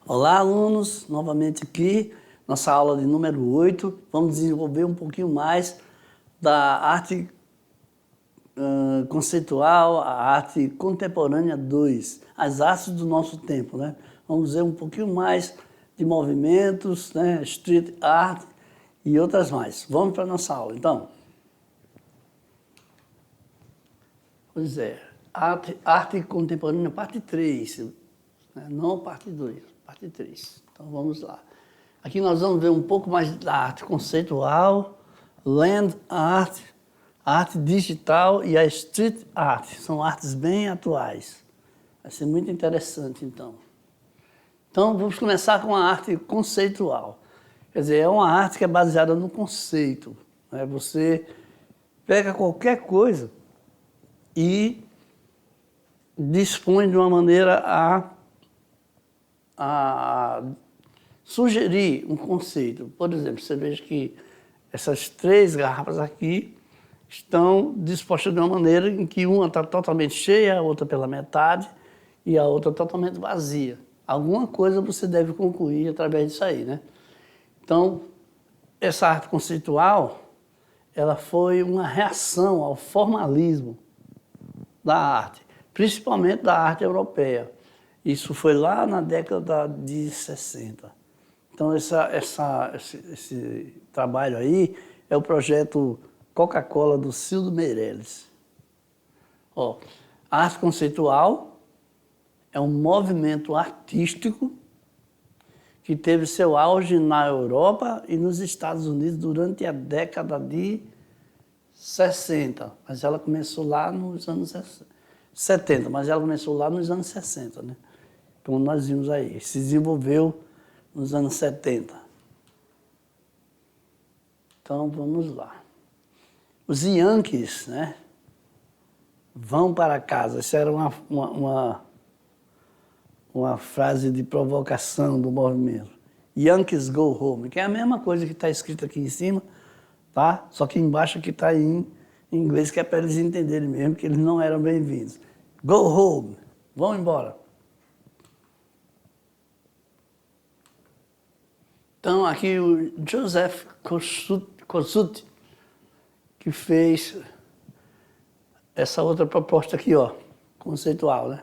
Olá, alunos, novamente aqui, nossa aula de número 8. Vamos desenvolver um pouquinho mais da arte conceitual, a arte contemporânea 2, as artes do nosso tempo, né? Vamos ver um pouquinho mais de movimentos, né? Street art e outras mais. Vamos para a nossa aula, então. Pois é, arte contemporânea, parte 3, né? Não parte 2, parte 3. Então vamos lá. Aqui nós vamos ver um pouco mais da arte conceitual, land art, arte digital e a street art. São artes bem atuais. Vai ser muito interessante, então. Então vamos começar com a arte conceitual. Quer dizer, é uma arte que é baseada no conceito, né? Você pega qualquer coisa e dispõe de uma maneira a sugerir um conceito. Por exemplo, você veja que essas 3 garrafas aqui estão dispostas de uma maneira em que uma está totalmente cheia, a outra pela metade e a outra totalmente vazia. Alguma coisa você deve concluir através disso aí, né? Então, essa arte conceitual, ela foi uma reação ao formalismo da arte, principalmente da arte europeia. Isso foi lá na década de 60. Então, esse trabalho aí é o projeto Coca-Cola do Cildo Meireles. Ó, a arte conceitual é um movimento artístico que teve seu auge na Europa e nos Estados Unidos durante a década de 60. Mas ela começou lá nos anos 70, mas ela começou lá nos anos 60, né? Como nós vimos aí, se desenvolveu nos anos 70. Então, vamos lá. Os Yankees, né, vão para casa. Essa era uma frase de provocação do movimento. Yankees go home, que é a mesma coisa que está escrito aqui em cima, tá? Só que embaixo aqui está em inglês, que é para eles entenderem mesmo que eles não eram bem-vindos. Go home, vão embora. Então, aqui o Joseph Kosuth, que fez essa outra proposta aqui, ó, conceitual, né?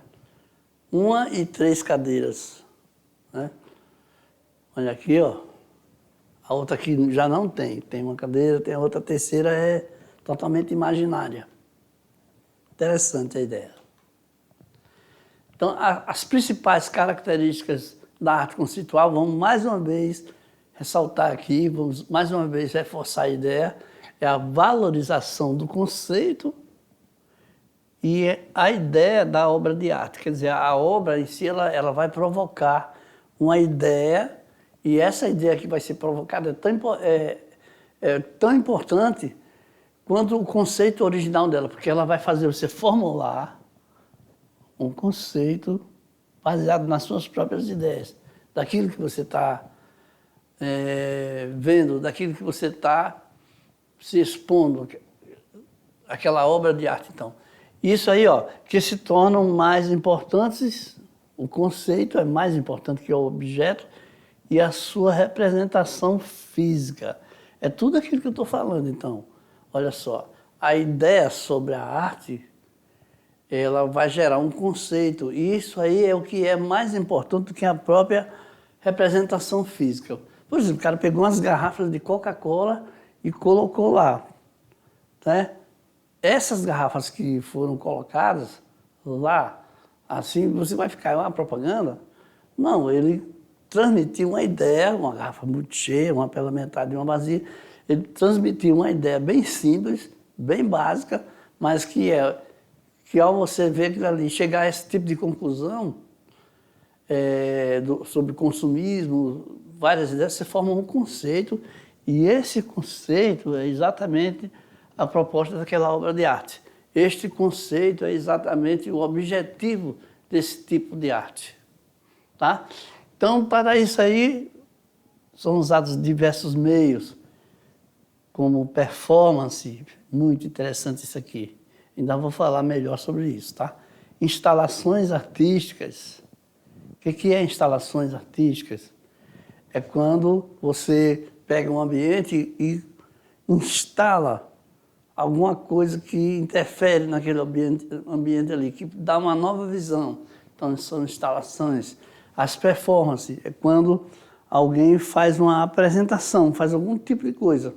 1 e 3 cadeiras, né? Olha aqui, ó. A outra aqui já não tem. Tem uma cadeira, tem a outra, a terceira é totalmente imaginária. Interessante a ideia. Então, as principais características da arte conceitual, vamos mais uma vez ressaltar aqui, vamos mais uma vez reforçar a ideia, é a valorização do conceito e a ideia da obra de arte. Quer dizer, a obra em si, ela vai provocar uma ideia, e essa ideia que vai ser provocada é tão importante quanto o conceito original dela, porque ela vai fazer você formular um conceito baseado nas suas próprias ideias, daquilo que você está vendo, daquilo que você está se expondo, aquela obra de arte, então. Isso aí, ó, que se tornam mais importantes, o conceito é mais importante que o objeto e a sua representação física. É tudo aquilo que eu estou falando, então. Olha só, a ideia sobre a arte, ela vai gerar um conceito, e isso aí é o que é mais importante do que a própria representação física. Por exemplo, o cara pegou umas garrafas de Coca-Cola e colocou lá, né? Essas garrafas que foram colocadas lá, assim, você vai ficar uma propaganda? Não, ele transmitiu uma ideia, uma garrafa muito cheia, uma pela metade e uma vazia, ele transmitiu uma ideia bem simples, bem básica, mas que ao você ver aquilo ali, chegar a esse tipo de conclusão sobre consumismo, várias ideias, você forma um conceito, e esse conceito é exatamente a proposta daquela obra de arte. Este conceito é exatamente o objetivo desse tipo de arte. Tá? Então, para isso aí, são usados diversos meios, como performance, muito interessante isso aqui. Ainda vou falar melhor sobre isso, tá? Instalações artísticas, que é instalações artísticas? É quando você pega um ambiente e instala alguma coisa que interfere naquele ambiente ali, que dá uma nova visão. Então, são instalações. As performances é quando alguém faz uma apresentação, faz algum tipo de coisa.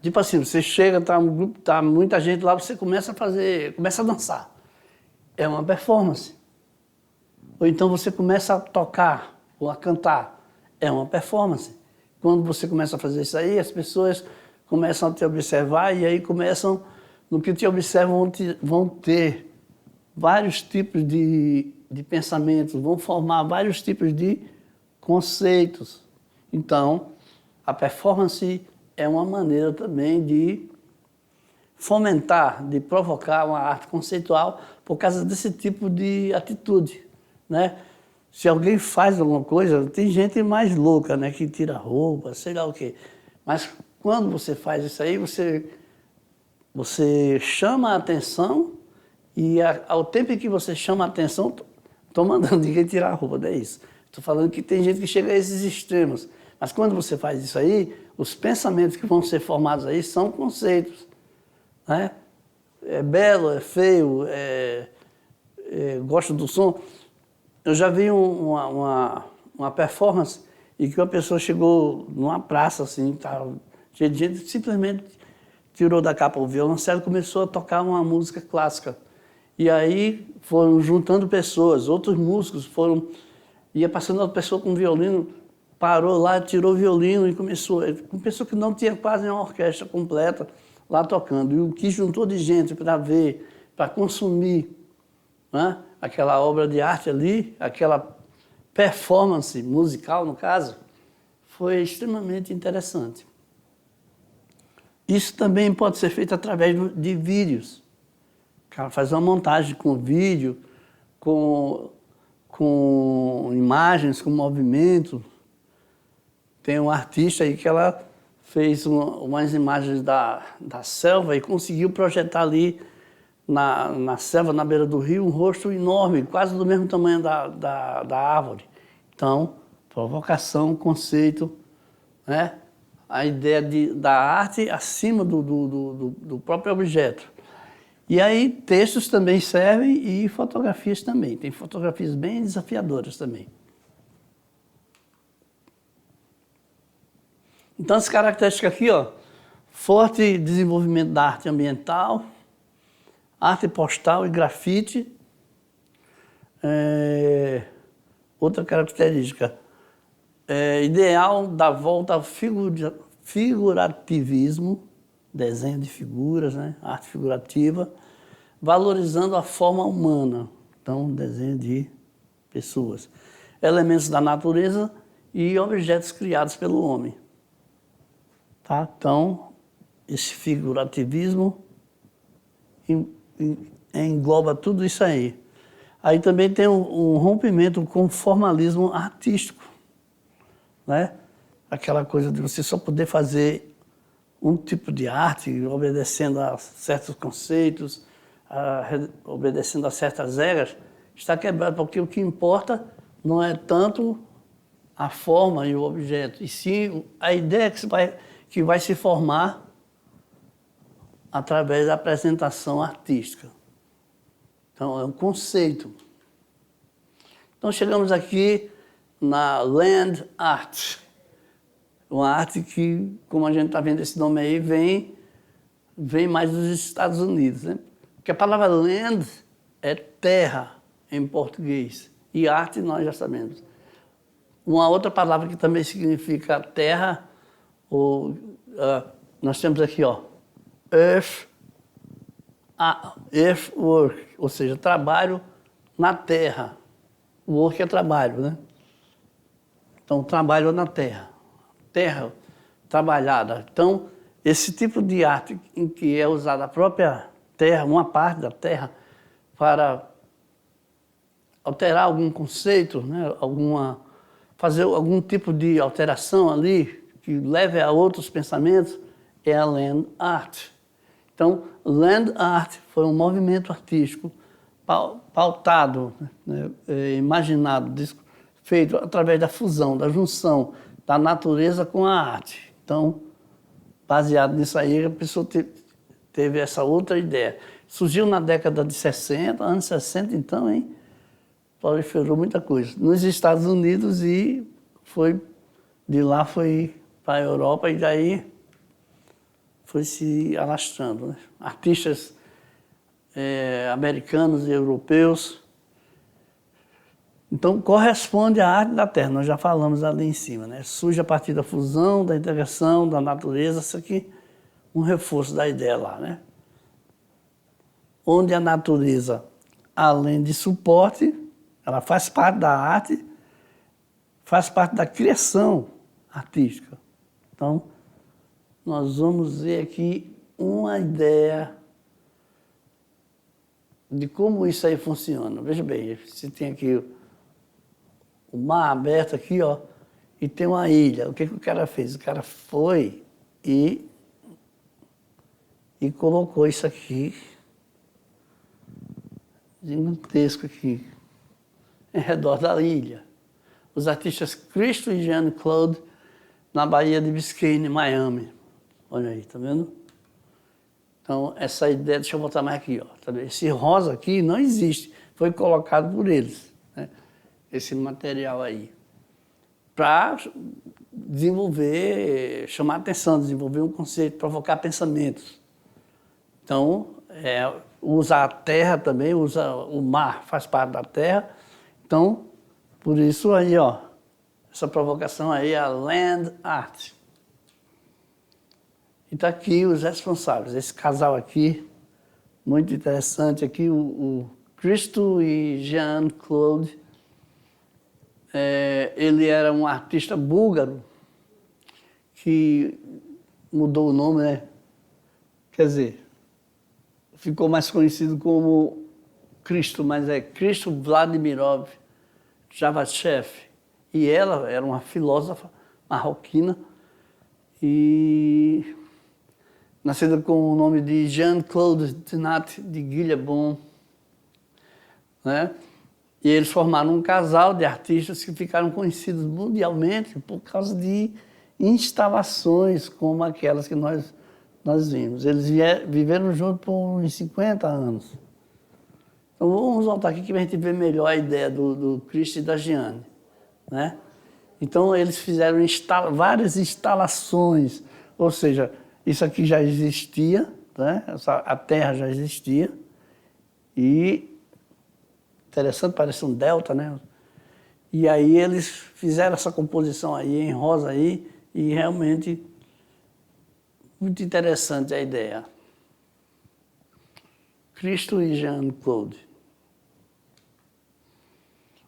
Tipo assim, você chega, tá um grupo, tá muita gente lá, você começa a dançar. É uma performance. Ou então você começa a tocar ou a cantar. É uma performance. Quando você começa a fazer isso aí, as pessoas começam a te observar e aí começam, no que te observam, vão ter vários tipos de pensamentos, vão formar vários tipos de conceitos. Então, a performance é uma maneira também de fomentar, de provocar uma arte conceitual por causa desse tipo de atitude, né? Se alguém faz alguma coisa, tem gente mais louca, né, que tira roupa, sei lá o quê. Mas quando você faz isso aí, você chama a atenção e ao tempo em que você chama a atenção, estou mandando ninguém tirar a roupa, não é isso. Estou falando que tem gente que chega a esses extremos. Mas quando você faz isso aí, os pensamentos que vão ser formados aí são conceitos, né? É belo, é feio, gosto do som. Eu já vi uma performance em que uma pessoa chegou numa praça, assim, tava cheia de gente, simplesmente tirou da capa o violoncelo e começou a tocar uma música clássica. E aí foram juntando pessoas, outros músicos ia passando outra pessoa com violino, parou lá, tirou o violino e começou. Uma pessoa que não tinha quase uma orquestra completa lá tocando. E o que juntou de gente para ver, para consumir, né, aquela obra de arte ali, aquela performance musical, no caso, foi extremamente interessante. Isso também pode ser feito através de vídeos. O cara faz uma montagem com vídeo, com imagens, com movimento. Tem uma artista aí que ela fez umas imagens da selva e conseguiu projetar ali na selva, na beira do rio, um rosto enorme, quase do mesmo tamanho da árvore. Então, provocação, conceito, né? A ideia da arte acima do próprio objeto. E aí textos também servem e fotografias também. Tem fotografias bem desafiadoras também. Então, as características aqui, ó, forte desenvolvimento da arte ambiental, arte postal e grafite. Outra característica, ideal da volta ao figurativismo, desenho de figuras, né? Arte figurativa, valorizando a forma humana, então desenho de pessoas, elementos da natureza e objetos criados pelo homem. Tá? Então, esse figurativismo engloba tudo isso aí. Aí também tem um rompimento com o formalismo artístico, né? Aquela coisa de você só poder fazer um tipo de arte, obedecendo a certos conceitos, obedecendo a certas regras, está quebrado, porque o que importa não é tanto a forma e o objeto, e sim a ideia que vai se formar através da apresentação artística. Então, é um conceito. Então, chegamos aqui na land art. Uma arte que, como a gente está vendo esse nome aí, vem mais dos Estados Unidos, né? Porque a palavra land é terra em português. E arte nós já sabemos. Uma outra palavra que também significa terra, nós temos aqui, ó, earthwork, ou seja, trabalho na terra. O work é trabalho, né? Então, trabalho na terra. Terra trabalhada. Então, esse tipo de arte em que é usada a própria terra, uma parte da terra, para alterar algum conceito, né? Fazer algum tipo de alteração ali, que leve a outros pensamentos, é a land art. Então, land art foi um movimento artístico pautado, né, imaginado, feito através da fusão, da junção da natureza com a arte. Então, baseado nisso aí, a pessoa teve essa outra ideia. Surgiu na década de 60, anos 60, então, hein? Proliferou muita coisa. Nos Estados Unidos e de lá foi para a Europa e daí foi se alastrando, né? Artistas americanos e europeus. Então, corresponde à arte da Terra, nós já falamos ali em cima, né? Surge a partir da fusão, da integração, da natureza, isso aqui, um reforço da ideia lá, né? Onde a natureza, além de suporte, ela faz parte da arte, faz parte da criação artística. Então, nós vamos ver aqui uma ideia de como isso aí funciona. Veja bem, você tem aqui o mar aberto aqui, ó, e tem uma ilha. O que o cara fez? O cara foi e colocou isso aqui, gigantesco aqui, em redor da ilha. Os artistas Cristo e Jean-Claude, na Baía de Biscayne, Miami. Olha aí, tá vendo? Então, essa ideia, deixa eu botar mais aqui, ó. Tá vendo? Esse rosa aqui não existe, foi colocado por eles, né? Esse material aí, para desenvolver, chamar a atenção, desenvolver um conceito, provocar pensamentos. Então, usa a terra também, usa o mar, faz parte da terra. Então, por isso aí, ó, essa provocação aí é a land art. E está aqui os responsáveis, esse casal aqui, muito interessante aqui, o Cristo e Jean-Claude. Ele era um artista búlgaro que mudou o nome, né? Quer dizer, ficou mais conhecido como Cristo, mas é Cristo Vladimirov Javachev. E ela era uma filósofa marroquina e nascida com o nome de Jean-Claude Tennant de Guillebaud, né? E eles formaram um casal de artistas que ficaram conhecidos mundialmente por causa de instalações como aquelas que nós vimos. Eles viveram juntos por uns 50 anos. Então vamos voltar aqui que a gente vê melhor a ideia do Cristo e da Giane, né? Então eles fizeram várias instalações, ou seja, isso aqui já existia, né? A Terra já existia e interessante, parece um delta, né? E aí eles fizeram essa composição aí em rosa aí e realmente muito interessante a ideia. Cristo e Jean-Claude.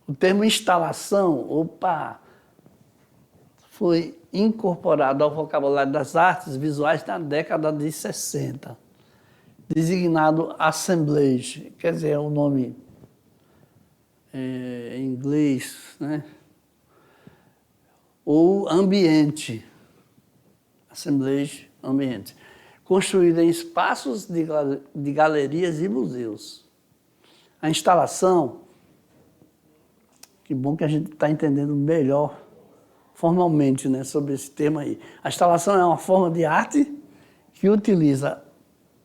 O termo instalação, foi incorporado ao vocabulário das artes visuais na década de 60, designado assemblage, quer dizer, é um nome em inglês, né? Ou ambiente, assemblage, ambiente, construído em espaços de galerias e museus. A instalação, que bom que a gente está entendendo melhor formalmente, né, sobre esse tema aí. A instalação é uma forma de arte que utiliza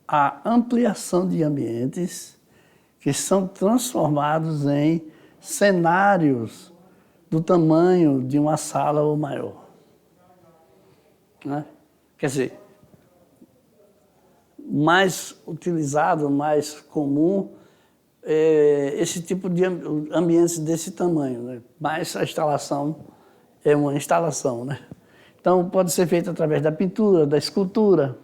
a ampliação de ambientes que são transformados em cenários do tamanho de uma sala ou maior, né? Quer dizer, mais utilizado, mais comum, esse tipo de ambientes desse tamanho, né? Mas a instalação é uma instalação, né? Então, pode ser feita através da pintura, da escultura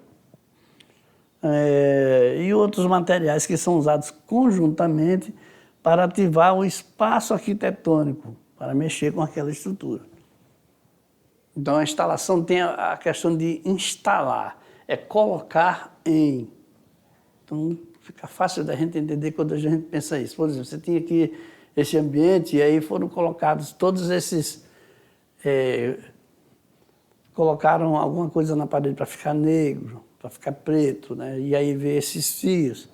e outros materiais que são usados conjuntamente para ativar o espaço arquitetônico, para mexer com aquela estrutura. Então, a instalação tem a questão de instalar, é colocar em. Então, fica fácil da gente entender quando a gente pensa isso. Por exemplo, você tinha aqui esse ambiente e aí foram colocados todos esses... colocaram alguma coisa na parede para ficar negro, para ficar preto, né? E aí vê esses fios.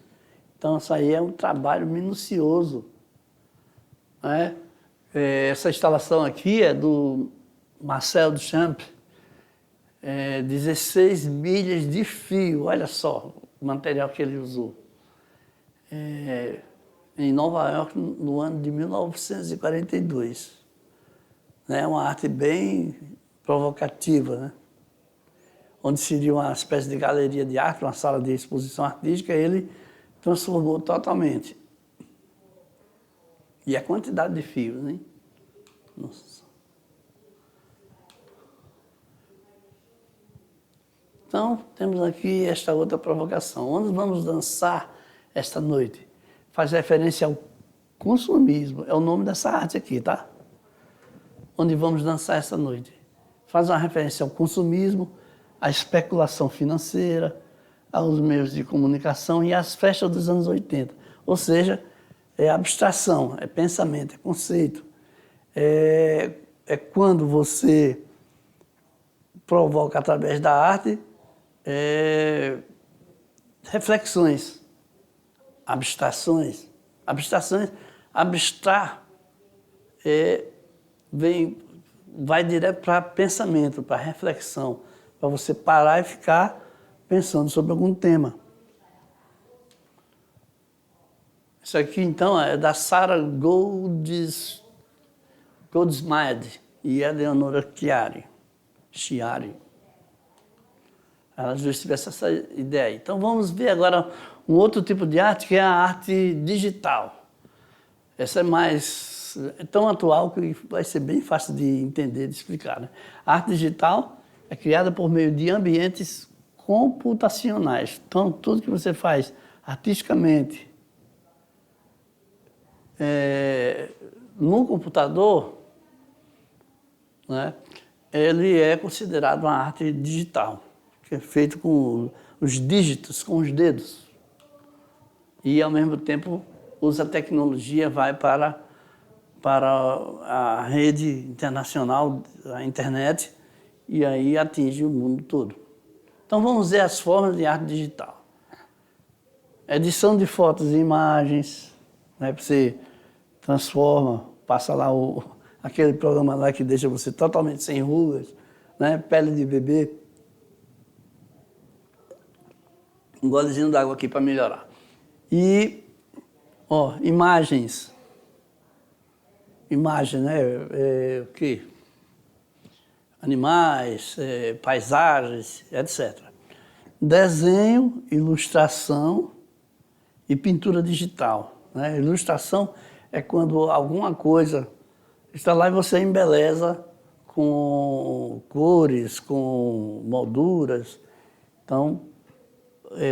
Então, isso aí é um trabalho minucioso, né? Essa instalação aqui é do Marcel Duchamp, 16 milhas de fio, olha só o material que ele usou. Em Nova York, no ano de 1942. É uma arte bem provocativa, né? Onde seria uma espécie de galeria de arte, uma sala de exposição artística, ele transformou totalmente. E a quantidade de fios, hein? Nossa. Então, temos aqui esta outra provocação. Onde vamos dançar esta noite? Faz referência ao consumismo, é o nome dessa arte aqui, tá? Onde vamos dançar esta noite. Faz uma referência ao consumismo, à especulação financeira, aos meios de comunicação e às festas dos anos 80. Ou seja, é abstração, é pensamento, é conceito. É quando você provoca através da arte reflexões, abstrações. Abstrar vai direto para pensamento, para reflexão, para você parar e ficar pensando sobre algum tema. Isso aqui, então, é da Sarah Goldsmith e a Leonora Chiari. Elas duas tiveram essa ideia. Então, vamos ver agora um outro tipo de arte, que é a arte digital. Essa é tão atual que vai ser bem fácil de entender, de explicar, né? A arte digital é criada por meio de ambientes computacionais. Então, tudo que você faz artisticamente no computador, né, ele é considerado uma arte digital, que é feito com os dígitos, com os dedos. E, ao mesmo tempo, usa a tecnologia, vai para a rede internacional, a internet, e aí atinge o mundo todo. Então, vamos ver as formas de arte digital. Edição de fotos e imagens, né? Você transforma, passa lá aquele programa lá que deixa você totalmente sem rugas, né? Pele de bebê. Um golezinho d'água aqui para melhorar. E, imagens. Imagem, né? O quê? Animais, paisagens, etc. Desenho, ilustração e pintura digital, né? Ilustração é quando alguma coisa está lá e você embeleza com cores, com molduras. Então,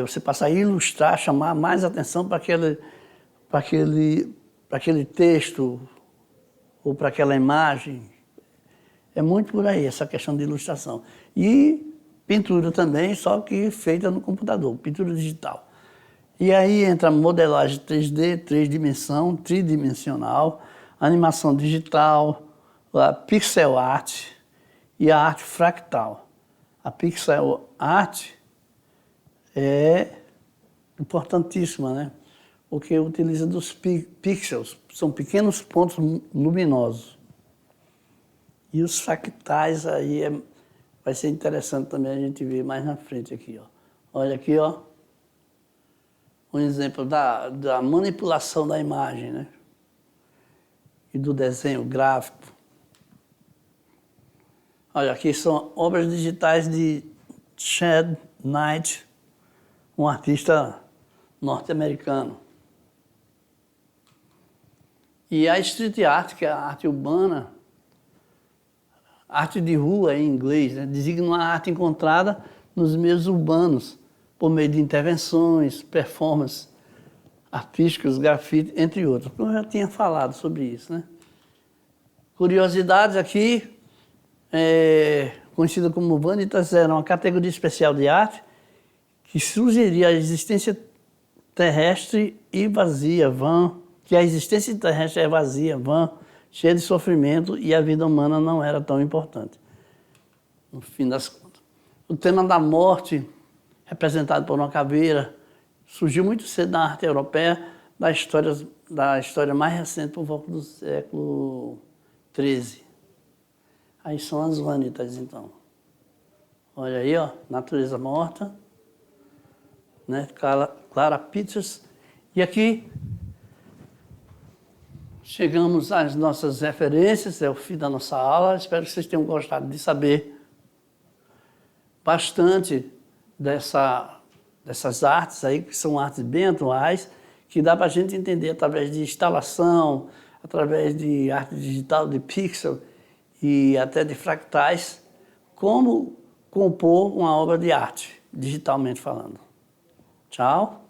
você passa a ilustrar, chamar mais atenção para aquele texto ou para aquela imagem. É muito por aí, essa questão de ilustração. E pintura também, só que feita no computador, pintura digital. E aí entra modelagem 3D, tridimensional, animação digital, a pixel art e a arte fractal. A pixel art é importantíssima, né? Porque utiliza dos pixels, são pequenos pontos luminosos. E os fractais aí vai ser interessante também a gente ver mais na frente aqui, ó. Olha aqui, ó, um exemplo da manipulação da imagem, né? E do desenho gráfico. Olha, aqui são obras digitais de Chad Knight, um artista norte-americano. E a street art, que é a arte urbana, arte de rua em inglês, né? Designa uma arte encontrada nos meios urbanos, por meio de intervenções, performances artísticas, grafite, entre outros. Como eu já tinha falado sobre isso, né? Curiosidades aqui, conhecida como vanitas, era uma categoria especial de arte que sugeria a existência terrestre e vazia, que a existência terrestre é vazia, vã, cheia de sofrimento, e a vida humana não era tão importante, no fim das contas. O tema da morte, representado por uma caveira, surgiu muito cedo na arte europeia, da história mais recente, por volta do século XIII. Aí são as vanitas, então. Olha aí, ó, Natureza Morta, né? Clara Peters. E aqui chegamos às nossas referências, é o fim da nossa aula. Espero que vocês tenham gostado de saber bastante dessas artes aí, que são artes bem atuais, que dá para a gente entender através de instalação, através de arte digital, de pixel e até de fractais, como compor uma obra de arte, digitalmente falando. Tchau.